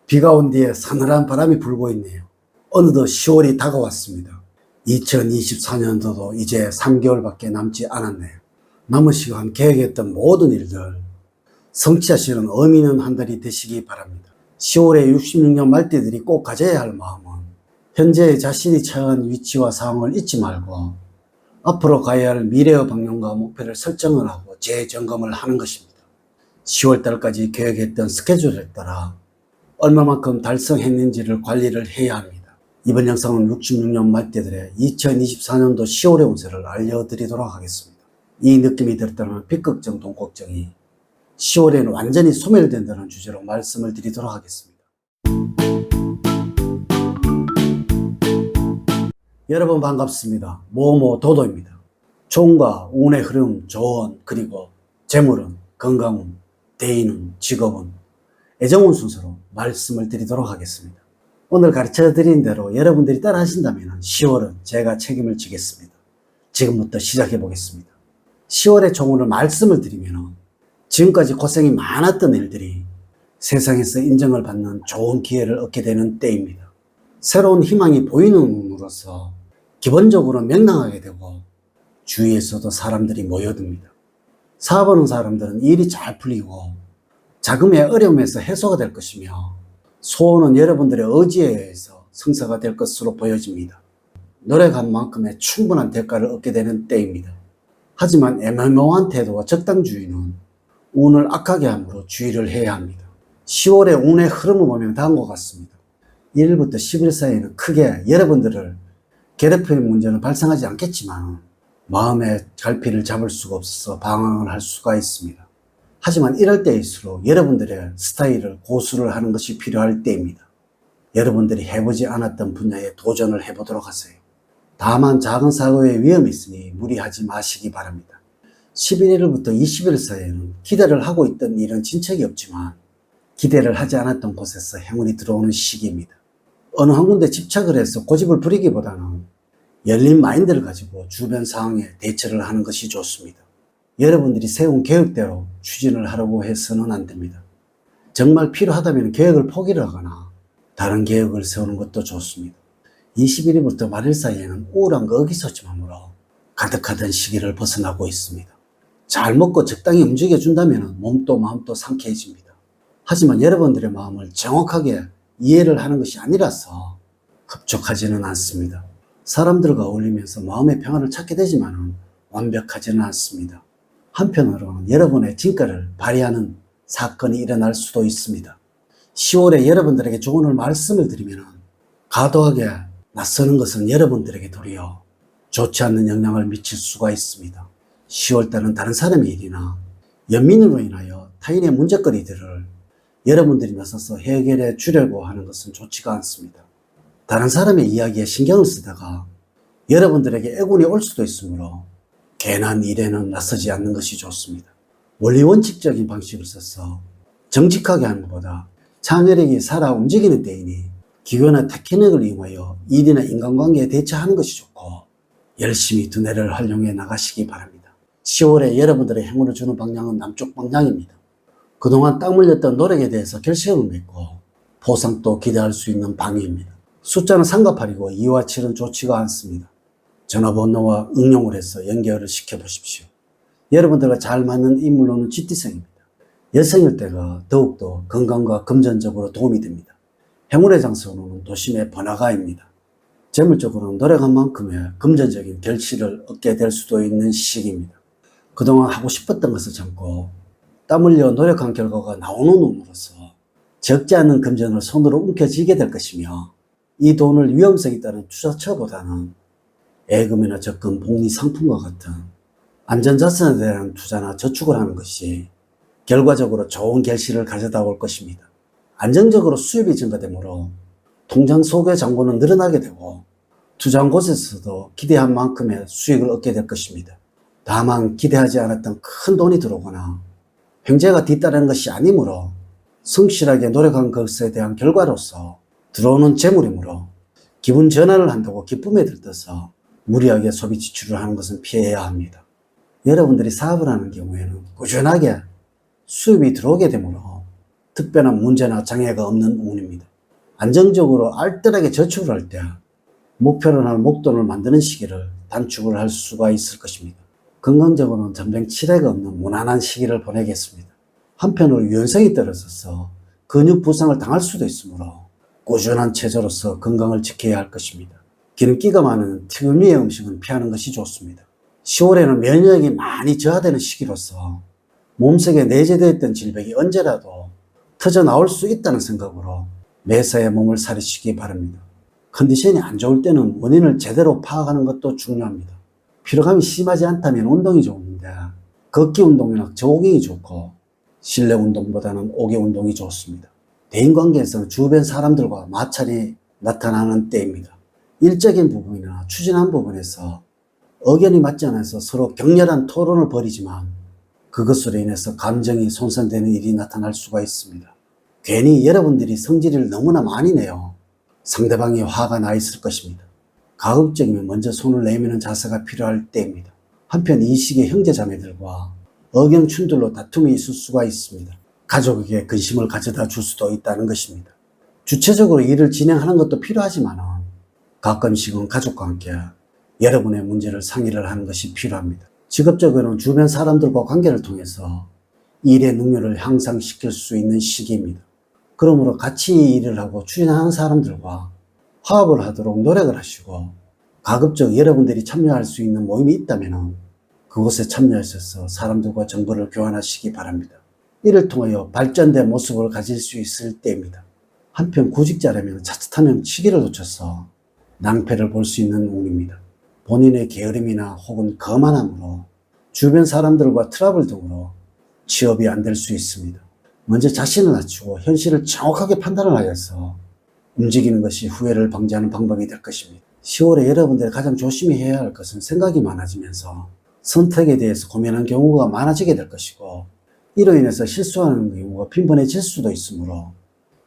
비가 온 뒤에 서늘한 바람이 불고 있네요. 어느덧 10월이 다가왔습니다. 2024년도도 이제 3개월밖에 남지 않았네요. 남은 시간 계획했던 모든 일들 성취하시는 의미 있는 한 달이 되시기 바랍니다. 10월에 66년 말띠들이 꼭 가져야 할 마음은 현재 자신이 처한 위치와 상황을 잊지 말고 앞으로 가야 할 미래의 방향과 목표를 설정을 하고 재점검을 하는 것입니다. 10월 달까지 계획했던 스케줄에 따라 얼마만큼 달성했는지를 관리를 해야 합니다. 이번 영상은 66년 말띠들의 2024년도 10월의 운세를 알려드리도록 하겠습니다. 이 느낌이 들었다면 빚걱정, 돈걱정이 10월에는 완전히 소멸된다는 주제로 말씀을 드리도록 하겠습니다. 여러분 반갑습니다. 도도입니다. 총과 운의 흐름, 조언, 그리고 재물운, 건강운, 대인운, 직업운, 애정운 순서로 말씀을 드리도록 하겠습니다. 오늘 가르쳐 드린 대로 여러분들이 따라 하신다면 10월은 제가 책임을 지겠습니다. 지금부터 시작해 보겠습니다. 10월의 총운을 말씀을 드리면 지금까지 고생이 많았던 일들이 세상에서 인정을 받는 좋은 기회를 얻게 되는 때입니다. 새로운 희망이 보이는 운으로서 기본적으로 명랑하게 되고 주위에서도 사람들이 모여듭니다. 사업하는 사람들은 일이 잘 풀리고 자금의 어려움에서 해소가 될 것이며 소원은 여러분들의 의지에 의해서 성사가 될 것으로 보여집니다. 노력한 만큼의 충분한 대가를 얻게 되는 때입니다. 하지만 애매모호한 태도와 적당주의는 운을 악하게 함으로 주의를 해야 합니다. 10월의 운의 흐름을 보면 다음과 같습니다. 1일부터 10일 사이에는 크게 여러분들을 괴롭힐 문제는 발생하지 않겠지만 마음의 갈피를 잡을 수가 없어서 방황을 할 수가 있습니다. 하지만 이럴 때일수록 여러분들의 스타일을 고수를 하는 것이 필요할 때입니다. 여러분들이 해보지 않았던 분야에 도전을 해보도록 하세요. 다만 작은 사고의 위험이 있으니 무리하지 마시기 바랍니다. 11일부터 20일 사이에는 기대를 하고 있던 일은 진척이 없지만 기대를 하지 않았던 곳에서 행운이 들어오는 시기입니다. 어느 한 군데 집착을 해서 고집을 부리기보다는 열린 마인드를 가지고 주변 상황에 대처를 하는 것이 좋습니다. 여러분들이 세운 계획대로 추진을 하려고 해서는 안 됩니다. 정말 필요하다면 계획을 포기를 하거나 다른 계획을 세우는 것도 좋습니다. 21일부터 말일 사이에는 우울함과 의기소침함으로 가득하던 시기를 벗어나고 있습니다. 잘 먹고 적당히 움직여준다면 몸도 마음도 상쾌해집니다. 하지만 여러분들의 마음을 정확하게 이해를 하는 것이 아니라서 흡족하지는 않습니다. 사람들과 어울리면서 마음의 평화를 찾게 되지만 완벽하지는 않습니다. 한편으로는 여러분의 진가를 발휘하는 사건이 일어날 수도 있습니다. 10월에 여러분들에게 조언을 말씀을 드리면 과도하게 낯서는 것은 여러분들에게 도리어 좋지 않는 영향을 미칠 수가 있습니다. 10월달은 다른 사람의 일이나 연민으로 인하여 타인의 문제거리들을 여러분들이 나서서 해결해 주려고 하는 것은 좋지가 않습니다. 다른 사람의 이야기에 신경을 쓰다가 여러분들에게 애군이 올 수도 있으므로 괜한 일에는 나서지 않는 것이 좋습니다. 원리원칙적인 방식을 써서 정직하게 하는 것보다 창의력이 살아 움직이는 때이니 기교나 테크닉을 이용하여 일이나 인간관계에 대처하는 것이 좋고 열심히 두뇌를 활용해 나가시기 바랍니다. 10월에 여러분들의 행운을 주는 방향은 남쪽 방향입니다. 그동안 땀 흘렸던 노력에 대해서 결실을 맺고 보상도 기대할 수 있는 방위입니다. 숫자는 3과 8이고 2와 7은 좋지가 않습니다. 전화번호와 응용을 해서 연결을 시켜보십시오. 여러분들과 잘 맞는 인물로는 쥐띠성입니다. 여성일 때가 더욱더 건강과 금전적으로 도움이 됩니다. 행운의 장소는 도심의 번화가입니다. 재물적으로는 노력한 만큼의 금전적인 결실을 얻게 될 수도 있는 시기입니다. 그동안 하고 싶었던 것을 참고 땀 흘려 노력한 결과가 나오는 운으로서 적지 않은 금전을 손으로 움켜쥐게 될 것이며 이 돈을 위험성이 따른 투자처보다는 예금이나 적금, 복리 상품과 같은 안전자산에 대한 투자나 저축을 하는 것이 결과적으로 좋은 결실을 가져다 올 것입니다. 안정적으로 수입이 증가되므로 통장 속의 잔고는 늘어나게 되고 투자한 곳에서도 기대한 만큼의 수익을 얻게 될 것입니다. 다만 기대하지 않았던 큰 돈이 들어오거나 횡재가 뒤따르는 것이 아니므로 성실하게 노력한 것에 대한 결과로서 들어오는 재물이므로 기분 전환을 한다고 기쁨에 들떠서 무리하게 소비 지출을 하는 것은 피해야 합니다. 여러분들이 사업을 하는 경우에는 꾸준하게 수입이 들어오게 되므로 특별한 문제나 장애가 없는 운입니다. 안정적으로 알뜰하게 저축을 할 때 목표를 할 목돈을 만드는 시기를 단축을 할 수가 있을 것입니다. 건강적으로는 전쟁 치레가 없는 무난한 시기를 보내겠습니다. 한편으로 유연성이 떨어져서 근육 부상을 당할 수도 있으므로 꾸준한 체조로서 건강을 지켜야 할 것입니다. 기름기가 많은 튀김류의 음식은 피하는 것이 좋습니다. 10월에는 면역력이 많이 저하되는 시기로서 몸속에 내재되어 있던 질병이 언제라도 터져 나올 수 있다는 생각으로 매사에 몸을 사리시기 바랍니다. 컨디션이 안 좋을 때는 원인을 제대로 파악하는 것도 중요합니다. 피로감이 심하지 않다면 운동이 좋은데 걷기 운동이나 조깅이 좋고 실내 운동보다는 오개 운동이 좋습니다. 대인관계에서는 주변 사람들과 마찰이 나타나는 때입니다. 일적인 부분이나 추진한 부분에서 의견이 맞지 않아서 서로 격렬한 토론을 벌이지만 그것으로 인해서 감정이 손상되는 일이 나타날 수가 있습니다. 괜히 여러분들이 성질을 너무나 많이 내요 상대방이 화가 나 있을 것입니다. 가급적이면 먼저 손을 내미는 자세가 필요할 때입니다. 한편 이 시기에 형제자매들과 의견 충돌로 다툼이 있을 수가 있습니다. 가족에게 근심을 가져다 줄 수도 있다는 것입니다. 주체적으로 일을 진행하는 것도 필요하지만 가끔씩은 가족과 함께 여러분의 문제를 상의를 하는 것이 필요합니다. 직업적으로는 주변 사람들과 관계를 통해서 일의 능률을 향상시킬 수 있는 시기입니다. 그러므로 같이 일을 하고 추진하는 사람들과 화합을 하도록 노력을 하시고 가급적 여러분들이 참여할 수 있는 모임이 있다면 그곳에 참여하셔서 사람들과 정보를 교환하시기 바랍니다. 이를 통하여 발전된 모습을 가질 수 있을 때입니다. 한편 구직자라면 자칫하면 시기를 놓쳐서 낭패를 볼 수 있는 운입니다. 본인의 게으름이나 혹은 거만함으로 주변 사람들과 트러블 등으로 취업이 안 될 수 있습니다. 먼저 자신을 낮추고 현실을 정확하게 판단을 하여서 움직이는 것이 후회를 방지하는 방법이 될 것입니다. 10월에 여러분들이 가장 조심히 해야 할 것은 생각이 많아지면서 선택에 대해서 고민하는 경우가 많아지게 될 것이고 이로 인해서 실수하는 경우가 빈번해질 수도 있으므로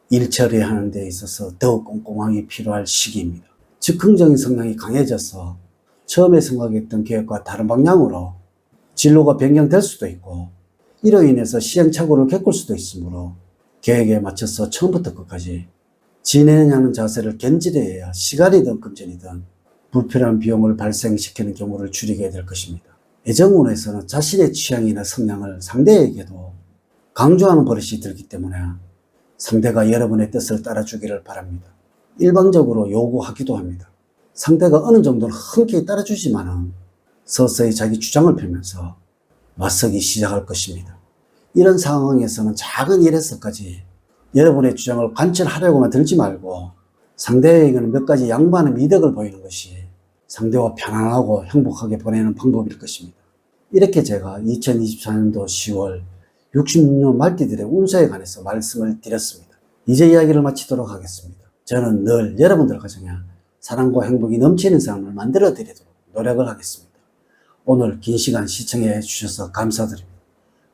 일 처리하는 데 있어서 더욱 꼼꼼함이 필요할 시기입니다. 즉흥적인 성향이 강해져서 처음에 생각했던 계획과 다른 방향으로 진로가 변경될 수도 있고 이로 인해서 시행착오를 겪을 수도 있으므로 계획에 맞춰서 처음부터 끝까지 진행하는 자세를 견질해야 시간이든 금전이든 불필요한 비용을 발생시키는 경우를 줄이게 될 것입니다. 애정운에서는 자신의 취향이나 성향을 상대에게도 강조하는 버릇이 들기 때문에 상대가 여러분의 뜻을 따라주기를 바랍니다. 일방적으로 요구하기도 합니다. 상대가 어느 정도는 흔쾌히 따라주지만은 서서히 자기 주장을 펴면서 맞서기 시작할 것입니다. 이런 상황에서는 작은 일에서까지 여러분의 주장을 관철하려고만 들지 말고 상대에게는 몇 가지 양보하는 미덕을 보이는 것이 상대와 편안하고 행복하게 보내는 방법일 것입니다. 이렇게 제가 2024년도 10월 66년 말띠들의 운세에 관해서 말씀을 드렸습니다. 이제 이야기를 마치도록 하겠습니다. 저는 늘 여러분들 가정에 사랑과 행복이 넘치는 삶을 만들어 드리도록 노력을 하겠습니다. 오늘 긴 시간 시청해 주셔서 감사드립니다.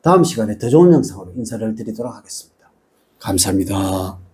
다음 시간에 더 좋은 영상으로 인사를 드리도록 하겠습니다. 감사합니다.